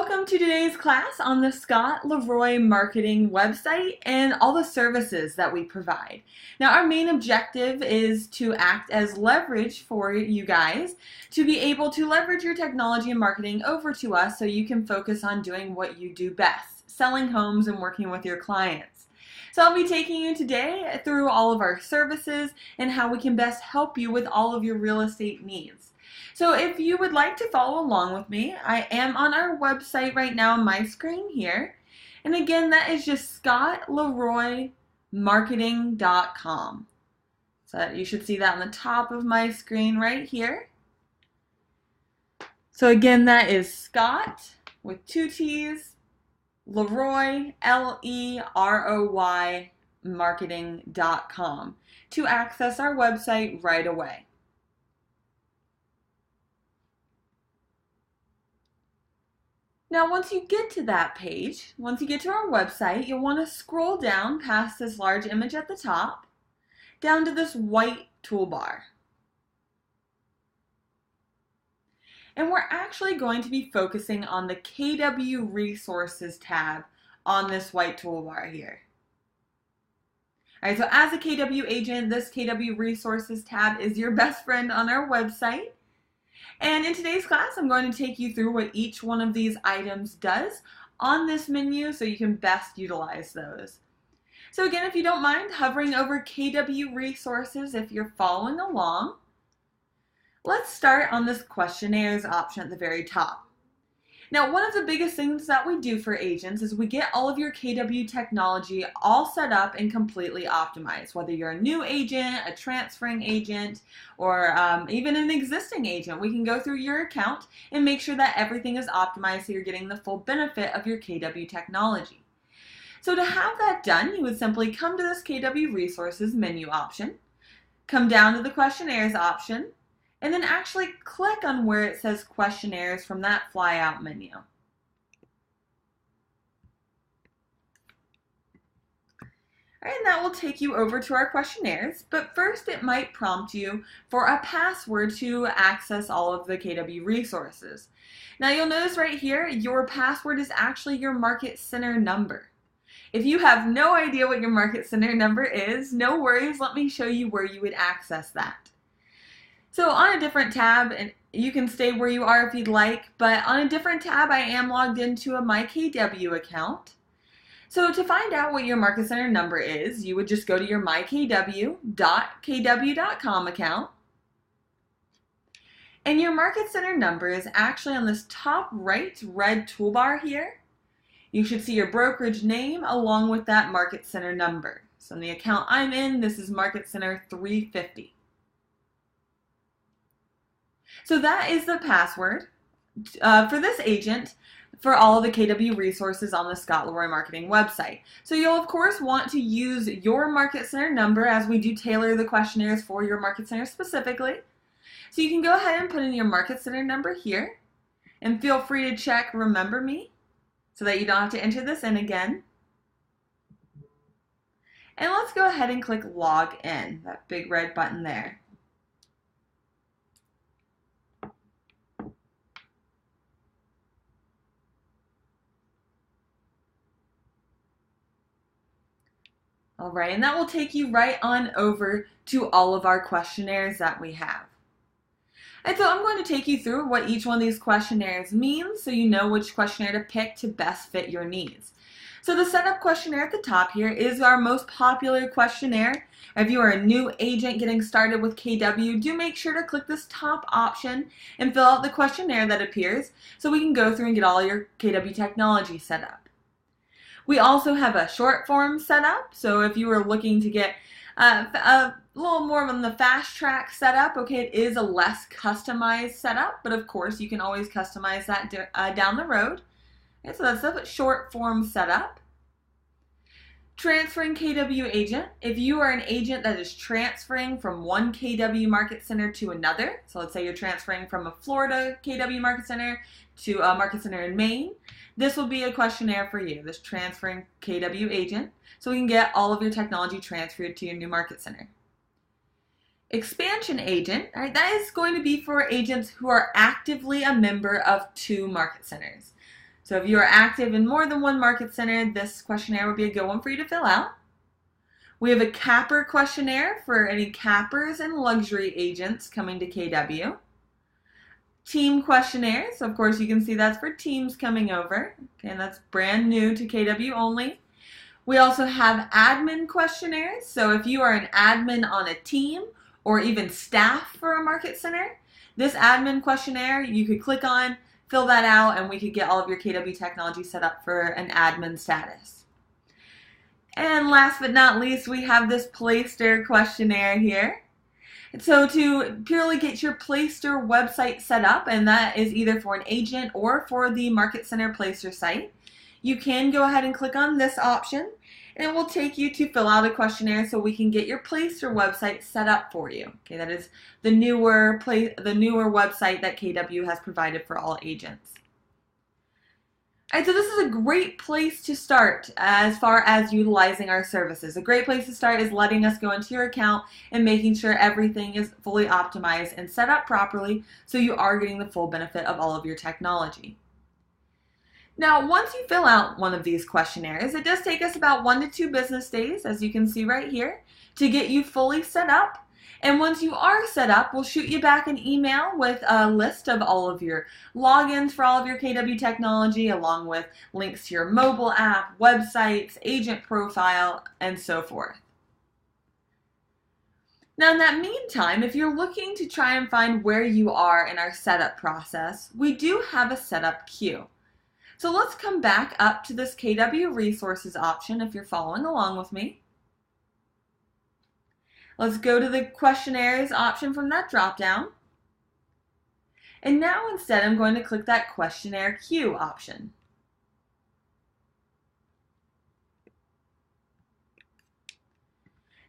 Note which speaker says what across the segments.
Speaker 1: Welcome to today's class on the Scott Leroy marketing website and all the services that we provide. Now, our main objective is to act as leverage for you guys to be able to leverage your technology and marketing over to us so you can focus on doing what you do best, selling homes and working with your clients. So I'll be taking you today through all of our services and how we can best help you with all of your real estate needs. So if you would like to follow along with me, I am on our website right now on my screen here. And again, that is just scottleroymarketing.com. So you should see that on the top of my screen right here. So again, that is Scott with two T's, Leroy, Leroy, marketing.com to access our website right away. Now, once you get to that page, once you get to our website, you'll want to scroll down past this large image at the top, down to this white toolbar. And we're actually going to be focusing on the KW Resources tab on this white toolbar here. All right, so as a KW agent, this KW Resources tab is your best friend on our website. And in today's class, I'm going to take you through what each one of these items does on this menu so you can best utilize those. So again, if you don't mind hovering over KW Resources if you're following along, let's start on this questionnaires option at the very top. Now, one of the biggest things that we do for agents is we get all of your KW technology all set up and completely optimized, whether you're a new agent, a transferring agent, or even an existing agent. We can go through your account and make sure that everything is optimized so you're getting the full benefit of your KW technology. So to have that done, you would simply come to this KW Resources menu option, come down to the questionnaires option, and then actually click on where it says questionnaires from that flyout menu. All right, and that will take you over to our questionnaires, but first it might prompt you for a password to access all of the KW resources. Now you'll notice right here, your password is actually your market center number. If you have no idea what your market center number is, no worries, let me show you where you would access that. So on a different tab, and you can stay where you are if you'd like, but on a different tab I am logged into a MyKW account. So to find out what your market center number is, you would just go to your mykw.kw.com account. And your market center number is actually on this top right red toolbar here. You should see your brokerage name along with that market center number. So in the account I'm in, this is market center 350. So that is the password for this agent for all of the KW resources on the Scott Leroy Marketing website. So you'll of course want to use your market center number as we do tailor the questionnaires for your market center specifically. So you can go ahead and put in your market center number here and feel free to check Remember Me so that you don't have to enter this in again. And let's go ahead and click Log In, that big red button there. All right, and that will take you right on over to all of our questionnaires that we have. And so I'm going to take you through what each one of these questionnaires means so you know which questionnaire to pick to best fit your needs. So the setup questionnaire at the top here is our most popular questionnaire. If you are a new agent getting started with KW, do make sure to click this top option and fill out the questionnaire that appears so we can go through and get all your KW technology set up. We also have a short form setup, so if you were looking to get a little more on the fast track setup, okay, it is a less customized setup, but of course you can always customize that down the road. Okay, so that's a short form setup. Transferring KW agent. If you are an agent that is transferring from one KW market center to another, so let's say you're transferring from a Florida KW market center to a market center in Maine, this will be a questionnaire for you, this transferring KW agent, so we can get all of your technology transferred to your new market center. Expansion agent, all right, that is going to be for agents who are actively a member of two market centers. So if you are active in more than one market center, this questionnaire would be a good one for you to fill out. We have a capper questionnaire for any cappers and luxury agents coming to KW. Team questionnaire, so of course you can see that's for teams coming over. Okay, and that's brand new to KW only. We also have admin questionnaires, so if you are an admin on a team or even staff for a market center, this admin questionnaire you could click on, fill that out, and we could get all of your KW technology set up for an admin status. And last but not least, we have this Playster questionnaire here. So to purely get your Playster website set up, and that is either for an agent or for the Market Center Playster site, you can go ahead and click on this option, and it will take you to fill out a questionnaire so we can get your Playster website set up for you. Okay, that is the newer website that KW has provided for all agents. Alright, so this is a great place to start as far as utilizing our services. A great place to start is letting us go into your account and making sure everything is fully optimized and set up properly so you are getting the full benefit of all of your technology. Now, once you fill out one of these questionnaires, it does take us about 1 to 2 business days, as you can see right here, to get you fully set up. And once you are set up, we'll shoot you back an email with a list of all of your logins for all of your KW technology, along with links to your mobile app, websites, agent profile, and so forth. Now, in that meantime, if you're looking to try and find where you are in our setup process, we do have a setup queue. So let's come back up to this KW Resources option if you're following along with me. Let's go to the questionnaires option from that drop-down. And now instead I'm going to click that questionnaire queue option.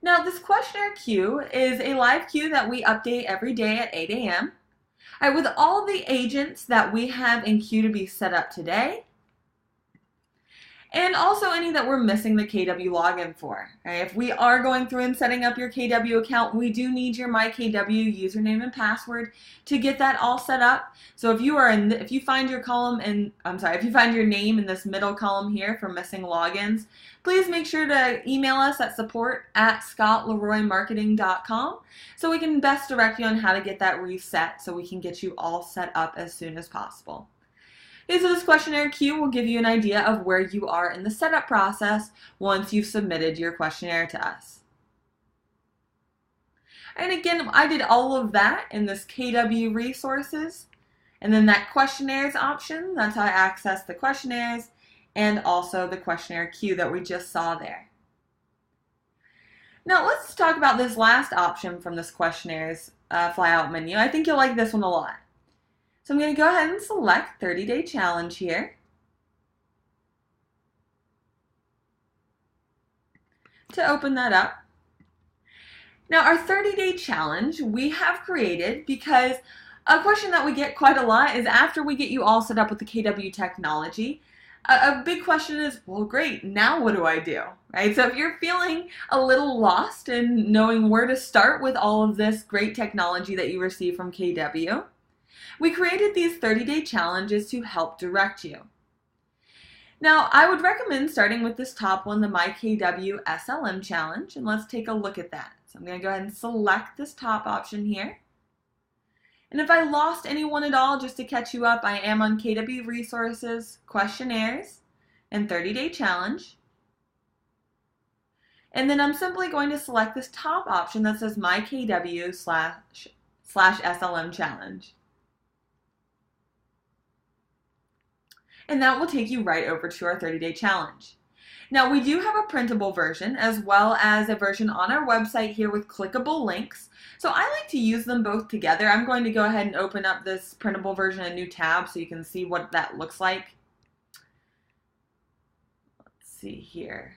Speaker 1: Now this questionnaire queue is a live queue that we update every day at 8 a.m. With all the agents that we have in queue to be set up today, and also any that we're missing the KW login for. If we are going through and setting up your KW account, we do need your MyKW username and password to get that all set up. So if you find your name in this middle column here for missing logins, please make sure to email us at support@scottleroymarketing.com so we can best direct you on how to get that reset so we can get you all set up as soon as possible. Okay, so this questionnaire queue will give you an idea of where you are in the setup process once you've submitted your questionnaire to us. And again, I did all of that in this KW Resources, and then that questionnaires option, that's how I access the questionnaires and also the questionnaire queue that we just saw there. Now let's talk about this last option from this questionnaires flyout menu. I think you'll like this one a lot. So I'm going to go ahead and select 30-day challenge here. To open that up. Now our 30-day challenge we have created because a question that we get quite a lot is after we get you all set up with the KW technology, a big question is, well, great, now what do I do? Right? So if you're feeling a little lost in knowing where to start with all of this great technology that you receive from KW, we created these 30-day challenges to help direct you. Now, I would recommend starting with this top one, the MyKW SLM challenge, and let's take a look at that. So I'm going to go ahead and select this top option here. And if I lost anyone at all, just to catch you up, I am on KW Resources, Questionnaires, and 30-day challenge. And then I'm simply going to select this top option that says MyKW/SLM challenge. And that will take you right over to our 30-day challenge. Now we do have a printable version as well as a version on our website here with clickable links. So I like to use them both together. I'm going to go ahead and open up this printable version, a new tab, so you can see what that looks like. Let's see here.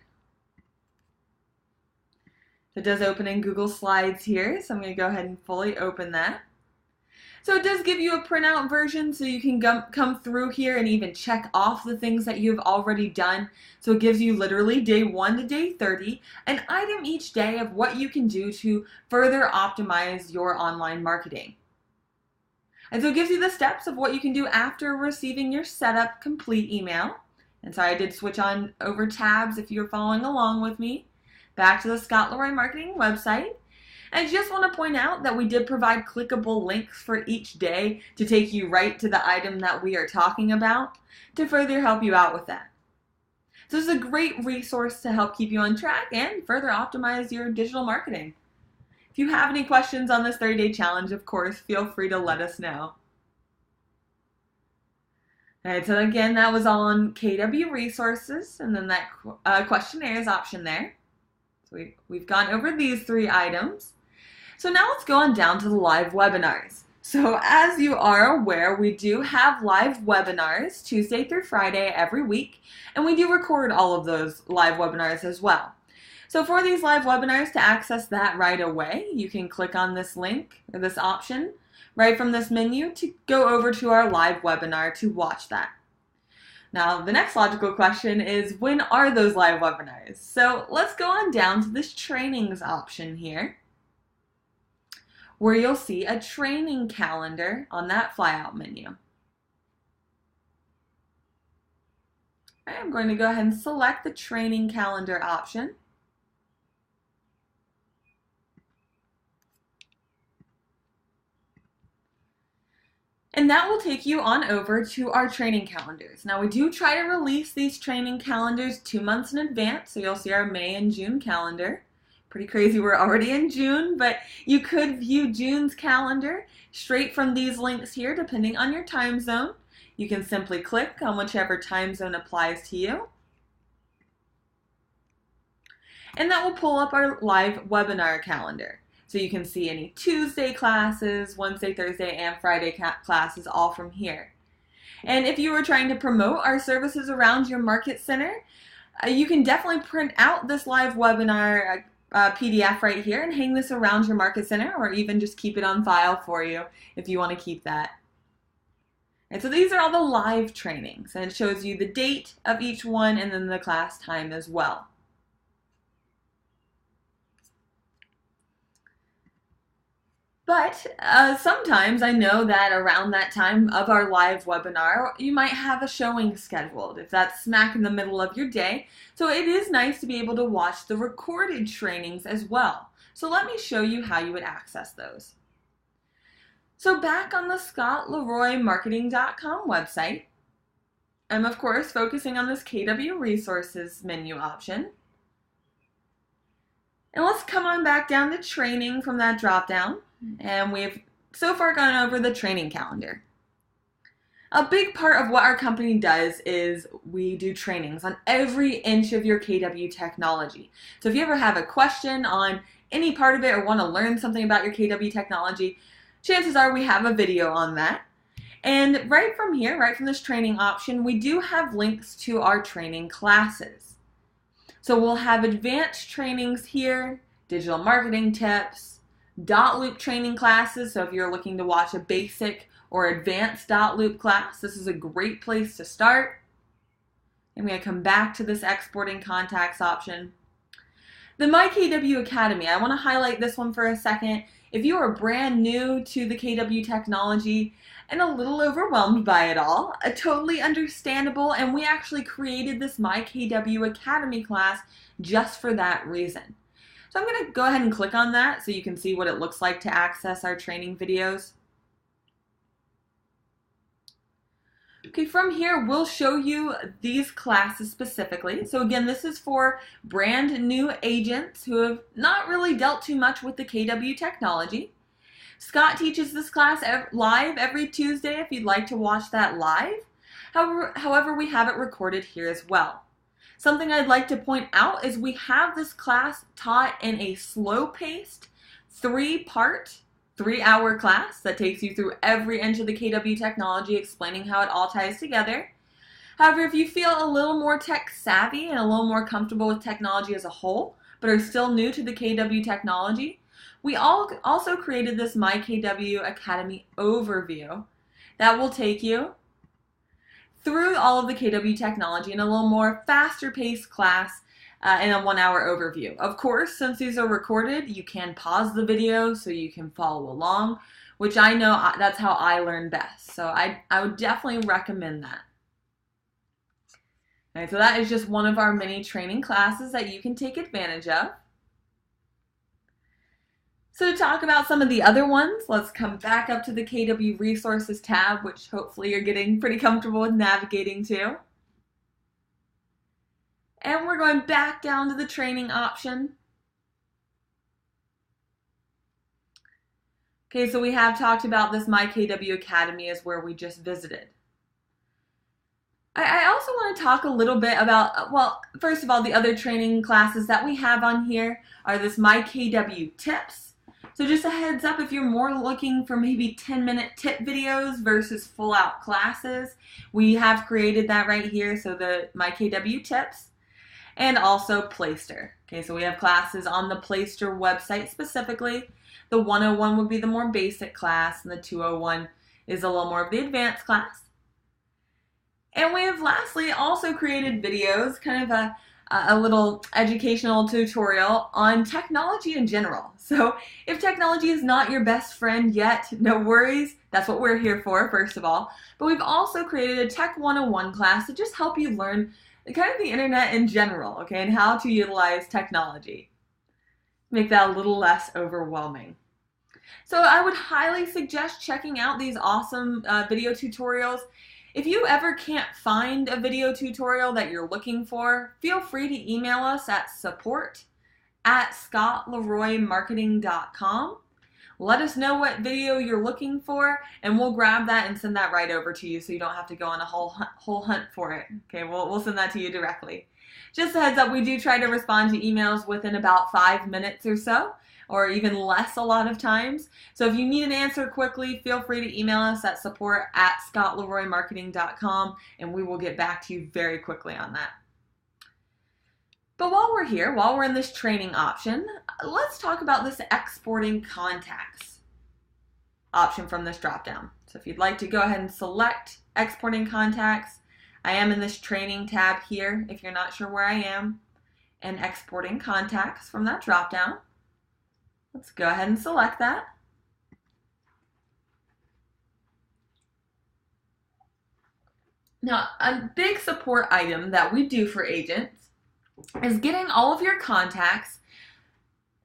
Speaker 1: It does open in Google Slides here, so I'm going to go ahead and fully open that. So it does give you a printout version so you can come through here and even check off the things that you've already done. So it gives you literally day 1 to day 30, an item each day of what you can do to further optimize your online marketing. And so it gives you the steps of what you can do after receiving your setup complete email. And so I did switch on over tabs if you're following along with me. Back to the Scott Leroy Marketing website. And I just want to point out that we did provide clickable links for each day to take you right to the item that we are talking about to further help you out with that. So this is a great resource to help keep you on track and further optimize your digital marketing. If you have any questions on this 30-day challenge, of course, feel free to let us know. All right, so again, that was all on KW resources, and then that questionnaire is option there. So we've gone over these 3 items. So now let's go on down to the live webinars. So as you are aware, we do have live webinars Tuesday through Friday every week, and we do record all of those live webinars as well. So for these live webinars, to access that right away, you can click on this link or this option right from this menu to go over to our live webinar to watch that. Now, the next logical question is, when are those live webinars? So let's go on down to this trainings option here, where you'll see a training calendar on that flyout menu. I'm going to go ahead and select the training calendar option. And that will take you on over to our training calendars. Now we do try to release these training calendars 2 months in advance, so you'll see our May and June calendar. Pretty crazy, we're already in June, but you could view June's calendar straight from these links here, depending on your time zone. You can simply click on whichever time zone applies to you. And that will pull up our live webinar calendar. So you can see any Tuesday classes, Wednesday, Thursday, and Friday classes all from here. And if you were trying to promote our services around your market center, you can definitely print out this live webinar PDF right here and hang this around your market center, or even just keep it on file for you if you want to keep that. And so these are all the live trainings, and it shows you the date of each one and then the class time as well. But sometimes I know that around that time of our live webinar, you might have a showing scheduled if that's smack in the middle of your day. So it is nice to be able to watch the recorded trainings as well. So let me show you how you would access those. So back on the ScottLeroyMarketing.com website, I'm of course focusing on this KW Resources menu option. And let's come on back down to training from that drop down. And we've so far gone over the training calendar. A big part of what our company does is we do trainings on every inch of your KW technology. So if you ever have a question on any part of it or want to learn something about your KW technology, chances are we have a video on that. And right from here, right from this training option, we do have links to our training classes. So we'll have advanced trainings here, digital marketing tips, dot loop training classes. So if you're looking to watch a basic or advanced dot loop class, this is a great place to start. I'm going to come back to this exporting contacts option. The MyKW Academy, I want to highlight this one for a second. If you are brand new to the KW technology and a little overwhelmed by it all, totally understandable, and we actually created this MyKW Academy class just for that reason. So I'm going to go ahead and click on that so you can see what it looks like to access our training videos. Okay, from here we'll show you these classes specifically. So again, this is for brand new agents who have not really dealt too much with the KW technology. Scott teaches this class live every Tuesday if you'd like to watch that live. However, we have it recorded here as well. Something I'd like to point out is we have this class taught in a slow-paced, 3-part, 3-hour class that takes you through every inch of the KW technology, explaining how it all ties together. However, if you feel a little more tech savvy and a little more comfortable with technology as a whole, but are still new to the KW technology, we also created this MyKW Academy Overview that will take you through all of the KW technology in a little more faster paced class in a 1-hour overview. Of course, since these are recorded, you can pause the video so you can follow along which I know that's how I learn best. So I would definitely recommend that. All right, so that is just one of our many training classes that you can take advantage of. So to talk about some of the other ones, let's come back up to the KW Resources tab, which hopefully you're getting pretty comfortable with navigating to. And we're going back down to the training option. Okay, so we have talked about this My KW Academy is where we just visited. I also want to talk a little bit about, well, first of all, the other training classes that we have on here are this My KW Tips. So just a heads up, if you're more looking for maybe 10-minute tip videos versus full-out classes, we have created that right here, so the My KW Tips. And also Playster. Okay, so we have classes on the Playster website specifically. The 101 would be the more basic class, and the 201 is a little more of the advanced class. And we have lastly also created videos, kind of a little educational tutorial on technology in general. So if technology is not your best friend yet, no worries. That's what we're here for, first of all. But we've also created a Tech 101 class to just help you learn kind of the internet in general, okay, and how to utilize technology. Make that a little less overwhelming. So I would highly suggest checking out these awesome video tutorials. If you ever can't find a video tutorial that you're looking for, feel free to email us at support@scottleroymarketing.com. Let us know what video you're looking for, and we'll grab that and send that right over to you so you don't have to go on a whole hunt for it. Okay, we'll send that to you directly. Just a heads up, we do try to respond to emails within about 5 minutes or so, or even less a lot of times. So if you need an answer quickly, feel free to email us at support@scottleroymarketing.com, and we will get back to you very quickly on that. But while we're here, while we're in this training option, let's talk about this exporting contacts option from this dropdown. So if you'd like to go ahead and select exporting contacts, I am in this training tab here if you're not sure where I am, and exporting contacts from that dropdown. Let's go ahead and select that. Now, a big support item that we do for agents is getting all of your contacts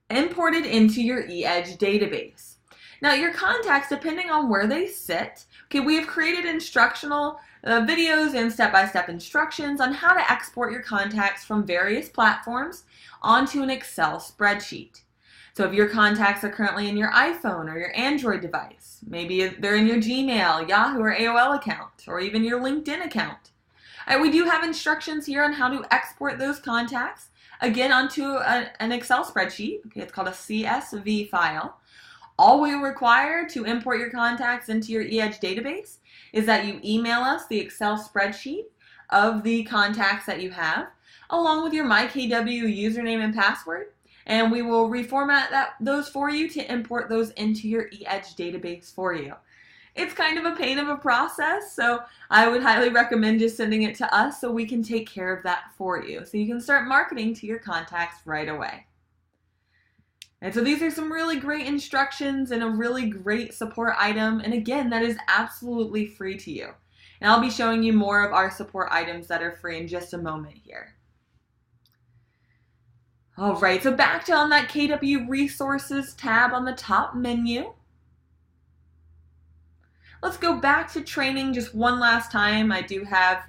Speaker 1: imported into your eEdge database. Now, your contacts, depending on where they sit, okay, we have created instructional videos and step-by-step instructions on how to export your contacts from various platforms onto an Excel spreadsheet. So if your contacts are currently in your iPhone or your Android device, maybe they're in your Gmail, Yahoo, or AOL account, or even your LinkedIn account. We do have instructions here on how to export those contacts, again, onto an Excel spreadsheet. Okay, it's called a CSV file. All we require to import your contacts into your eEdge database is that you email us the Excel spreadsheet of the contacts that you have, along with your MyKW username and password, and we will reformat those for you to import those into your eEdge database for you. It's kind of a pain of a process, so I would highly recommend just sending it to us so we can take care of that for you, so you can start marketing to your contacts right away. And so these are some really great instructions and a really great support item, and again, that is absolutely free to you. And I'll be showing you more of our support items that are free in just a moment here. All right, so back to on that KW Resources tab on the top menu. Let's go back to training just one last time. I do have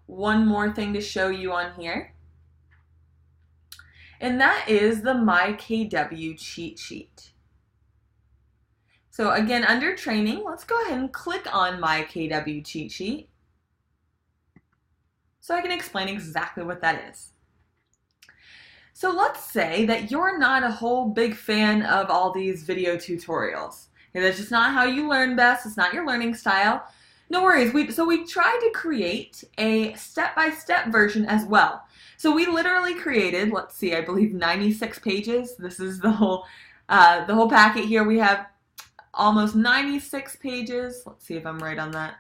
Speaker 1: one more thing to show you on here. And that is the MyKW cheat sheet. So again, under training, let's go ahead and click on MyKW cheat sheet so I can explain exactly what that is. So let's say that you're not a whole big fan of all these video tutorials. Okay, that's just not how you learn best. It's not your learning style. No worries. So we tried to create a step-by-step version as well. So we literally created, let's see, I believe 96 pages. This is the whole packet here. We have almost 96 pages. Let's see if I'm right on that.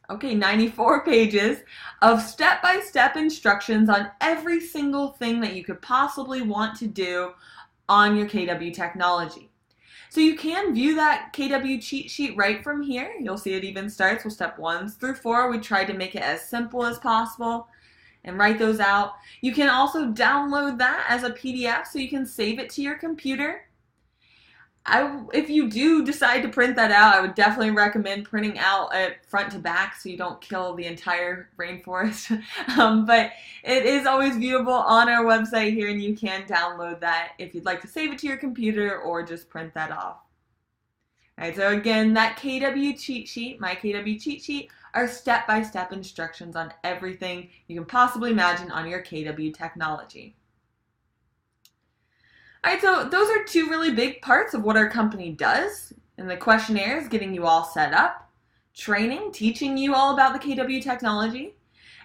Speaker 1: Okay, 94 pages of step-by-step instructions on every single thing that you could possibly want to do on your KW technology. So you can view that KW cheat sheet right from here. You'll see it even starts with step 1 through 4. We tried to make it as simple as possible and write those out. You can also download that as a PDF so you can save it to your computer. If you do decide to print that out, I would definitely recommend printing out it front to back so you don't kill the entire rainforest. But it is always viewable on our website here, and you can download that if you'd like to save it to your computer or just print that off. All right, so again, that KW cheat sheet, my KW cheat sheet, are step-by-step instructions on everything you can possibly imagine on your KW technology. All right, so those are 2 really big parts of what our company does. And the questionnaire is getting you all set up, training, teaching you all about the KW technology.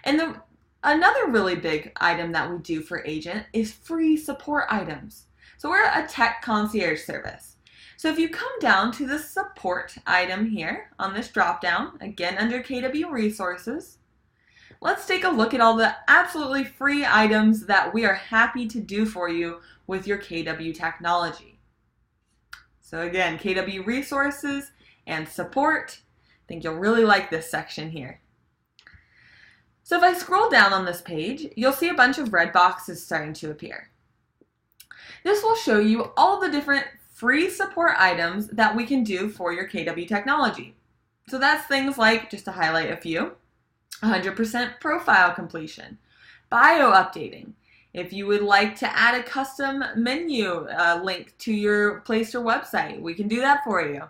Speaker 1: And another really big item that we do for Agent is free support items. So we're a tech concierge service. So if you come down to the support item here on this drop down, again under KW resources, let's take a look at all the absolutely free items that we are happy to do for you with your KW technology. So again, KW resources and support. I think you'll really like this section here. So if I scroll down on this page, you'll see a bunch of red boxes starting to appear. This will show you all the different free support items that we can do for your KW technology. So that's things like, just to highlight a few, 100% profile completion, bio updating. If you would like to add a custom menu link to your place or website, we can do that for you.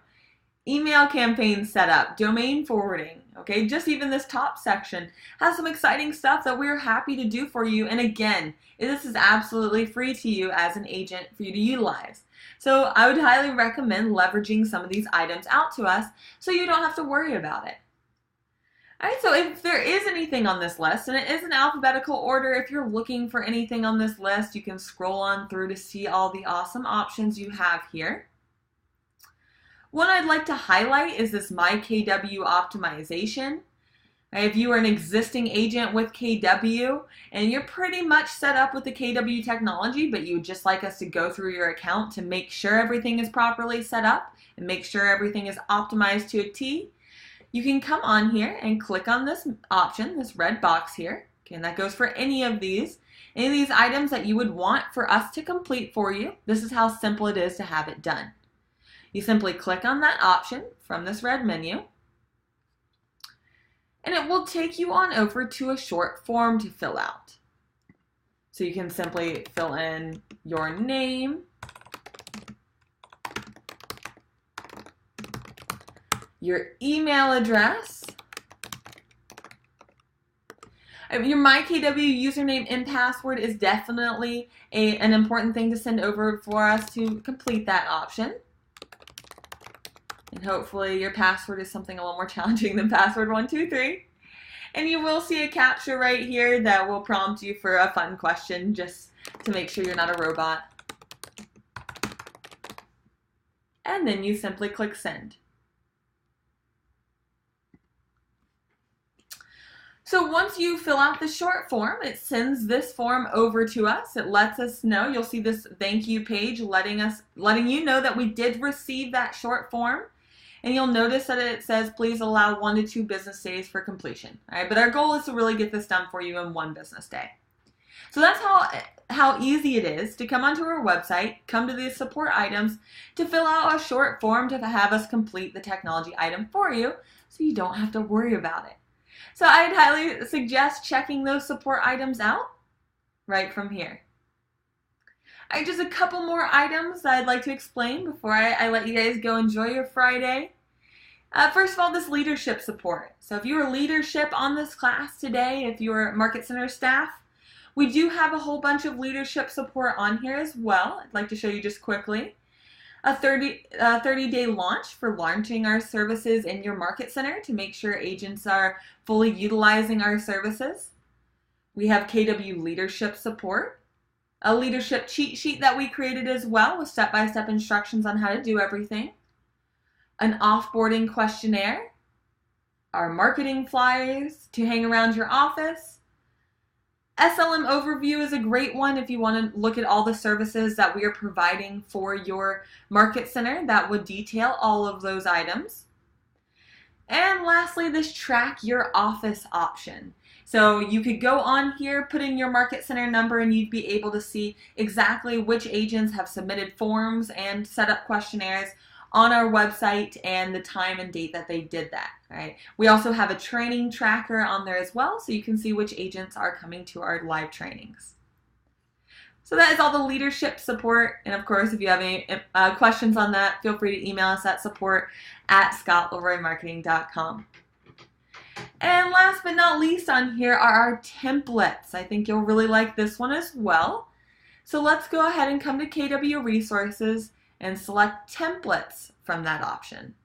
Speaker 1: Email campaign setup, domain forwarding, okay? Just even this top section has some exciting stuff that we're happy to do for you. And again, this is absolutely free to you as an agent for you to utilize. So I would highly recommend leveraging some of these items out to us so you don't have to worry about it. All right, so if there is anything on this list, and it is in alphabetical order, if you're looking for anything on this list, you can scroll on through to see all the awesome options you have here. One I'd like to highlight is this My KW optimization. If you are an existing agent with KW and you're pretty much set up with the KW technology, but you would just like us to go through your account to make sure everything is properly set up and make sure everything is optimized to a T, you can come on here and click on this option, this red box here. Okay, and that goes for any of these items that you would want for us to complete for you. This is how simple it is to have it done. You simply click on that option from this red menu, and it will take you on over to a short form to fill out. So you can simply fill in your name, your email address, your MyKW username and password is definitely an important thing to send over for us to complete that option. And hopefully your password is something a little more challenging than password 123. And you will see a captcha right here that will prompt you for a fun question just to make sure you're not a robot. And then you simply click send. So once you fill out the short form, it sends this form over to us. It lets us know. You'll see this thank you page letting you know that we did receive that short form. And you'll notice that it says please allow 1 to 2 business days for completion. All right, but our goal is to really get this done for you in 1 business day. So that's how easy it is to come onto our website, come to these support items, to fill out a short form to have us complete the technology item for you so you don't have to worry about it. So I'd highly suggest checking those support items out right from here. All right, just a couple more items I'd like to explain before I let you guys go enjoy your Friday. First of all, this leadership support. So if you are leadership on this class today, if you're Market Center staff, we do have a whole bunch of leadership support on here as well. I'd like to show you just quickly. A 30-day launch for launching our services in your Market Center to make sure agents are fully utilizing our services. We have KW leadership support. A leadership cheat sheet that we created as well with step-by-step instructions on how to do everything. An offboarding questionnaire. Our marketing flyers to hang around your office. SLM Overview is a great one if you want to look at all the services that we are providing for your market center that would detail all of those items. And lastly, this Track Your Office option. So you could go on here, put in your market center number, and you'd be able to see exactly which agents have submitted forms and set up questionnaires on our website and the time and date that they did that. Right? We also have a training tracker on there as well, so you can see which agents are coming to our live trainings. So that is all the leadership support, and of course, if you have any questions on that, feel free to email us at support@scottleroymarketing.com. And last but not least on here are our templates. I think you'll really like this one as well. So let's go ahead and come to KW Resources and select Templates from that option.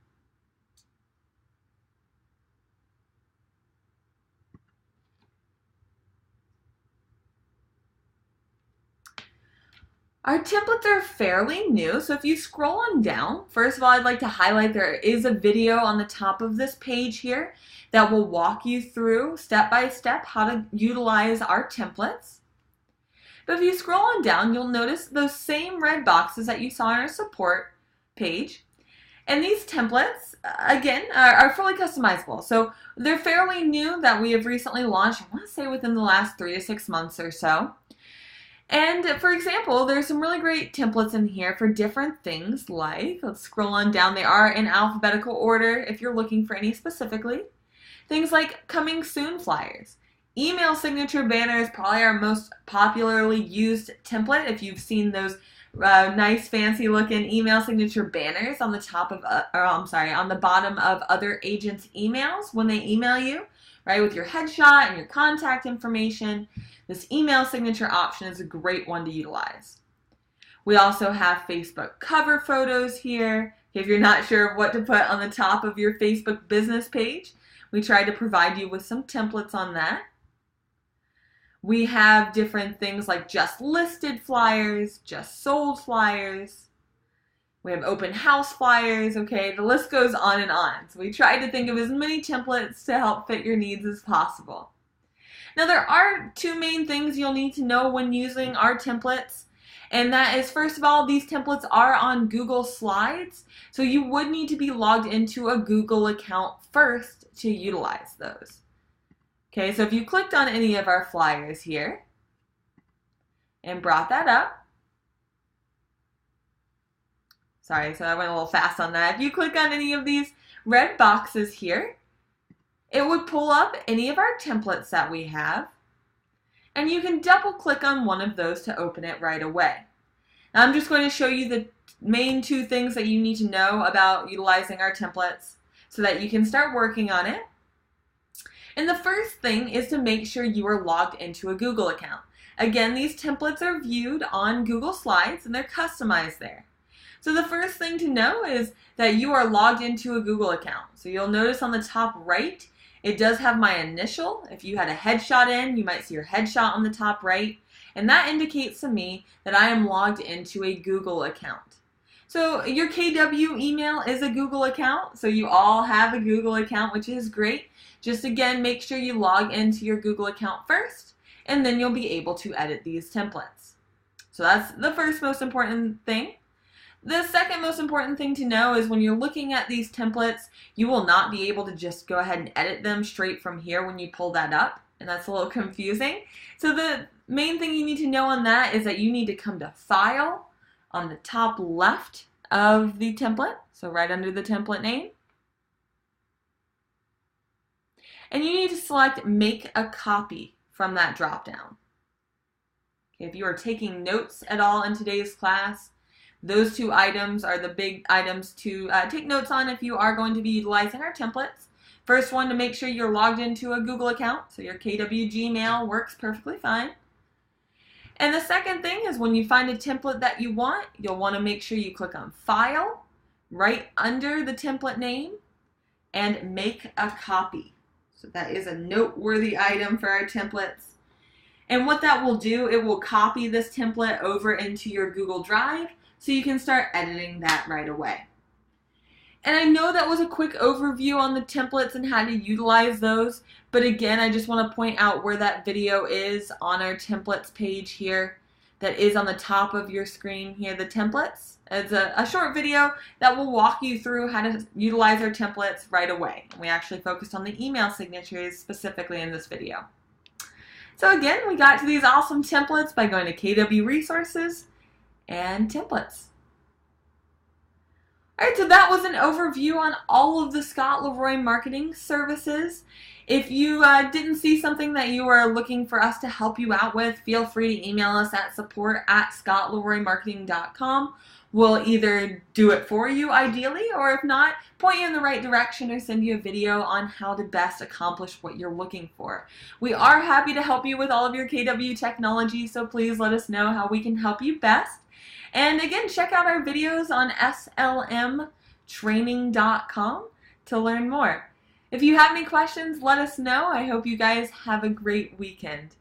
Speaker 1: Our templates are fairly new, so if you scroll on down, first of all, I'd like to highlight there is a video on the top of this page here that will walk you through step by step how to utilize our templates. But if you scroll on down, you'll notice those same red boxes that you saw on our support page. And these templates, again, are fully customizable. So they're fairly new that we have recently launched, I want to say within the last 3 to 6 months or so. And for example, there's some really great templates in here for different things like, let's scroll on down, they are in alphabetical order if you're looking for any specifically. Things like coming soon flyers. Email signature banner is probably our most popularly used template. If you've seen those nice fancy looking email signature banners on the top of, on the bottom of other agents' emails when they email you, right, with your headshot and your contact information. This email signature option is a great one to utilize. We also have Facebook cover photos here. If you're not sure of what to put on the top of your Facebook business page, we try to provide you with some templates on that. We have different things like just listed flyers, just sold flyers. We have open house flyers, okay? The list goes on and on. So we try to think of as many templates to help fit your needs as possible. Now there are 2 main things you'll need to know when using our templates. And that is, first of all, these templates are on Google Slides. So you would need to be logged into a Google account first to utilize those. Okay, so if you clicked on any of our flyers here and brought that up, sorry, so I went a little fast on that. If you click on any of these red boxes here, it would pull up any of our templates that we have, and you can double click on one of those to open it right away. Now I'm just going to show you the main 2 things that you need to know about utilizing our templates so that you can start working on it. And the first thing is to make sure you are logged into a Google account. Again, these templates are viewed on Google Slides and they're customized there. So the first thing to know is that you are logged into a Google account. So you'll notice on the top right, it does have my initial. If you had a headshot in, you might see your headshot on the top right. And that indicates to me that I am logged into a Google account. So your KW email is a Google account. So you all have a Google account, which is great. Just again, make sure you log into your Google account first, and then you'll be able to edit these templates. So that's the first most important thing. The second most important thing to know is when you're looking at these templates, you will not be able to just go ahead and edit them straight from here when you pull that up, and that's a little confusing. So the main thing you need to know on that is that you need to come to File on the top left of the template, so right under the template name. And you need to select Make a Copy from that drop-down. Okay, if you are taking notes at all in today's class, those 2 items are the big items to take notes on if you are going to be utilizing our templates. First one, to make sure you're logged into a Google account, so your KW Gmail works perfectly fine. And the second thing is when you find a template that you want, you'll want to make sure you click on File, right under the template name, and Make a Copy. So that is a noteworthy item for our templates. And what that will do, it will copy this template over into your Google Drive so you can start editing that right away. And I know that was a quick overview on the templates and how to utilize those, but again, I just want to point out where that video is on our templates page here. That is on the top of your screen here, the templates. It's a short video that will walk you through how to utilize our templates right away. We actually focused on the email signatures specifically in this video. So again, we got to these awesome templates by going to KW Resources and Templates. Alright, so that was an overview on all of the Scott Leroy marketing services. If you didn't see something that you were looking for us to help you out with, feel free to email us at support@scottleroymarketing.com. We'll either do it for you ideally, or if not, point you in the right direction or send you a video on how to best accomplish what you're looking for. We are happy to help you with all of your KW technology, so please let us know how we can help you best. And again, check out our videos on slmtraining.com to learn more. If you have any questions, let us know. I hope you guys have a great weekend.